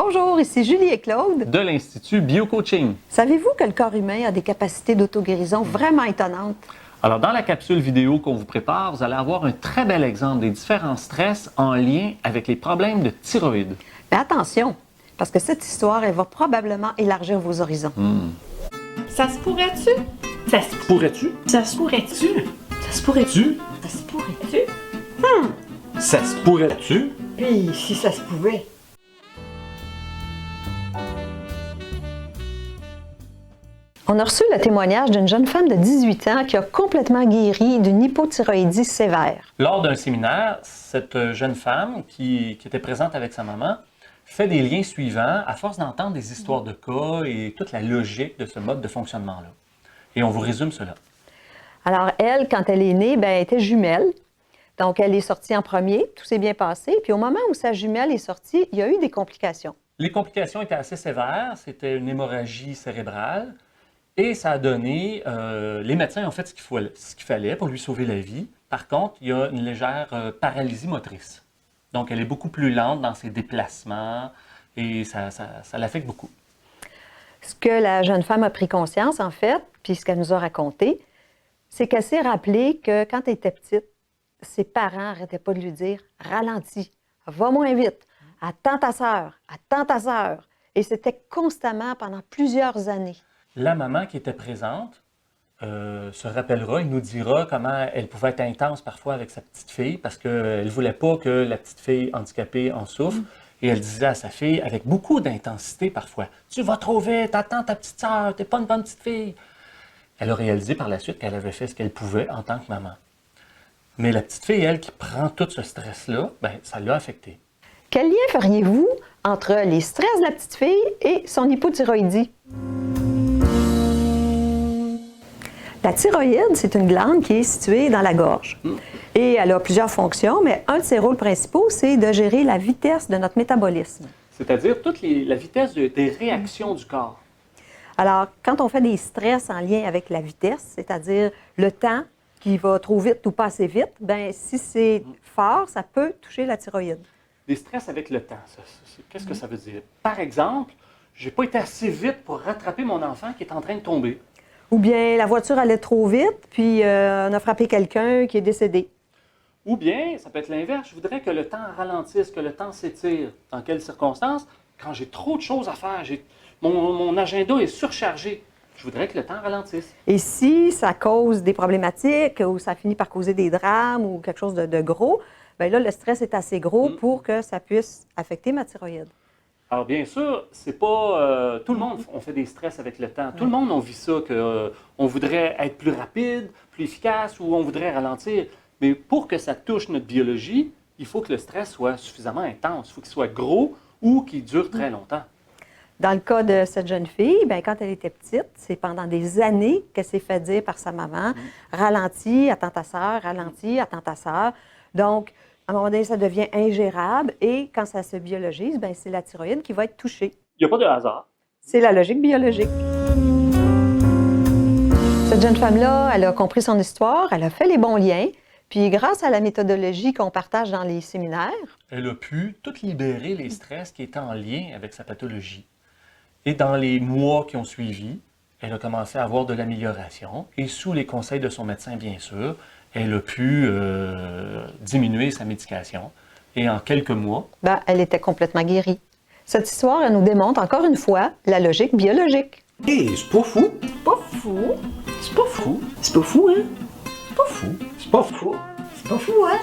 Bonjour, ici Julie et Claude de l'Institut BioCoaching. Savez-vous que le corps humain a des capacités d'auto-guérison vraiment étonnantes? Alors, dans la capsule vidéo qu'on vous prépare, vous allez avoir un très bel exemple des différents stress en lien avec les problèmes de thyroïde. Mais attention, parce que cette histoire, elle va probablement élargir vos horizons. Ça se pourrait-tu? Ça se Pourrais-tu? Ça se pourrait-tu? Ça se pourrait-tu? Ça se pourrait-tu? Ça se pourrait-tu? Puis si ça se pouvait. On a reçu le témoignage d'une jeune femme de 18 ans qui a complètement guéri d'une hypothyroïdie sévère. Lors d'un séminaire, cette jeune femme qui était présente avec sa maman fait des liens suivants à force d'entendre des histoires de cas et toute la logique de ce mode de fonctionnement-là. Et on vous résume cela. Alors elle, quand elle est née, elle était jumelle. Donc elle est sortie en premier, tout s'est bien passé. Puis au moment où sa jumelle est sortie, il y a eu des complications. Les complications étaient assez sévères, c'était une hémorragie cérébrale. Et ça a donné, les médecins ont fait ce qu'il fallait pour lui sauver la vie. Par contre, il y a une légère paralysie motrice. Donc, elle est beaucoup plus lente dans ses déplacements et ça l'affecte beaucoup. Ce que la jeune femme a pris conscience, en fait, puis ce qu'elle nous a raconté, c'est qu'elle s'est rappelé que quand elle était petite, ses parents n'arrêtaient pas de lui dire « Ralentis, va moins vite, attends ta sœur, attends ta sœur ». Et c'était constamment pendant plusieurs années. La maman qui était présente se rappellera et nous dira comment elle pouvait être intense parfois avec sa petite fille parce qu'elle ne voulait pas que la petite fille handicapée en souffre. Et elle disait à sa fille avec beaucoup d'intensité parfois « Tu vas trop vite, attends ta petite sœur, t'es pas une bonne petite fille ». Elle a réalisé par la suite qu'elle avait fait ce qu'elle pouvait en tant que maman. Mais la petite fille, elle, qui prend tout ce stress-là, ça l'a affectée. Quel lien feriez-vous entre les stress de la petite fille et son hypothyroïdie? La thyroïde, c'est une glande qui est située dans la gorge. Et elle a plusieurs fonctions, mais un de ses rôles principaux, c'est de gérer la vitesse de notre métabolisme. C'est-à-dire toute la vitesse des réactions du corps. Alors, quand on fait des stress en lien avec la vitesse, c'est-à-dire le temps qui va trop vite ou pas assez vite, si c'est fort, ça peut toucher la thyroïde. Des stress avec le temps, qu'est-ce que ça veut dire? Par exemple, je n'ai pas été assez vite pour rattraper mon enfant qui est en train de tomber. Ou bien la voiture allait trop vite, puis on a frappé quelqu'un qui est décédé. Ou bien, ça peut être l'inverse, je voudrais que le temps ralentisse, que le temps s'étire. Dans quelles circonstances? Quand j'ai trop de choses à faire, mon agenda est surchargé. Je voudrais que le temps ralentisse. Et si ça cause des problématiques ou ça finit par causer des drames ou quelque chose de gros, là, le stress est assez gros pour que ça puisse affecter ma thyroïde. Alors, bien sûr, c'est pas... tout le monde, on fait des stress avec le temps. Tout le monde, on vit ça, qu'on voudrait être plus rapide, plus efficace ou on voudrait ralentir. Mais pour que ça touche notre biologie, il faut que le stress soit suffisamment intense. Il faut qu'il soit gros ou qu'il dure très longtemps. Dans le cas de cette jeune fille, quand elle était petite, c'est pendant des années qu'elle s'est fait dire par sa maman « Ralentis, attends ta sœur, ralentis, attends ta sœur ». Donc, à un moment donné, ça devient ingérable et quand ça se biologise, c'est la thyroïde qui va être touchée. Il n'y a pas de hasard. C'est la logique biologique. Cette jeune femme-là, elle a compris son histoire, elle a fait les bons liens, puis grâce à la méthodologie qu'on partage dans les séminaires, elle a pu tout libérer les stress qui étaient en lien avec sa pathologie. Et dans les mois qui ont suivi, elle a commencé à avoir de l'amélioration et sous les conseils de son médecin, bien sûr, elle a pu diminuer sa médication. Et en quelques mois... elle était complètement guérie. Cette histoire, elle nous démontre encore une fois la logique biologique. Hé, c'est pas fou! C'est pas fou. C'est pas fou! C'est pas fou, hein? C'est pas fou! C'est pas fou! C'est pas fou, hein?